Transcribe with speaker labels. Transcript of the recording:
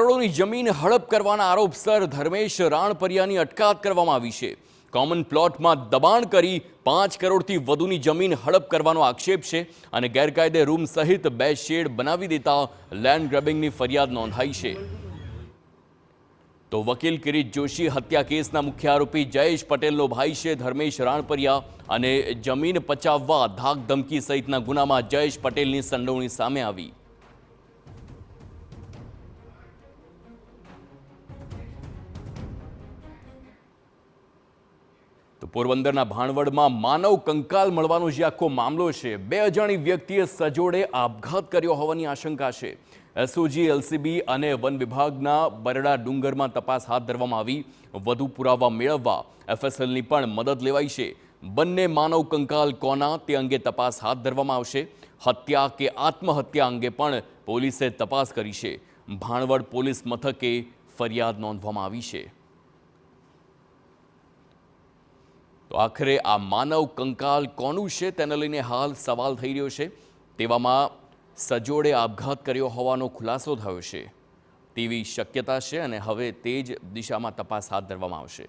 Speaker 1: કરોડોની જમીન હડપ કરવાના આરોપસર ધર્મેશ રાણપરિયાની અટકાયત કરવામાં આવી છે। કોમન પ્લોટમાં દબાણ કરી 5 કરોડથી વધુની જમીન હડપ કરવાનો આક્ષેપ છે અને ગેરકાયદે રૂમ સહિત 2 શેડ બનાવી દેતા લેન્ડ ગ્રેબિંગની ફરિયાદ નોંધાઈ છે। તો વકીલ કિરીટ જોશી હત્યા કેસના મુખ્ય આરોપી જયેશ પટેલનો ભાઈ છે ધર્મેશ રાણપરિયા અને જમીન પચાવવા ધાક ધમકી સહિતના ગુનામાં જયેશ પટેલની સંડોવણી સામે આવી। તો પોરબંદરના ભાણવડમાં માનવ કંકાલ મળવાનો જે આખો મામલો છે, 2 અજાણી વ્યક્તિએ સજોડે આપઘાત કર્યો હોવાની આશંકા છે। એસઓજી, એલસીબી અને વન વિભાગના બરડા ડુંગરમાં તપાસ હાથ ધરવામાં આવી। વધુ પુરાવા મેળવવા એફએસએલની પણ મદદ લેવાઈ છે। બંને માનવ કંકાલ કોના તે અંગે તપાસ હાથ ધરવામાં આવશે। હત્યા કે આત્મહત્યા અંગે પણ પોલીસે તપાસ કરી છે। ભાણવડ પોલીસ મથકે ફરિયાદ નોંધવામાં આવી છે। તો આખરે આ માનવ કંકાલ કોનું છે તેને લઈને હાલ સવાલ થઈ રહ્યો છે। તેવામાં સજોડે આપઘાત કર્યો હોવાનો ખુલાસો થયો છે તેવી શક્યતા છે અને હવે તે જ દિશામાં તપાસ હાથ ધરવામાં આવશે।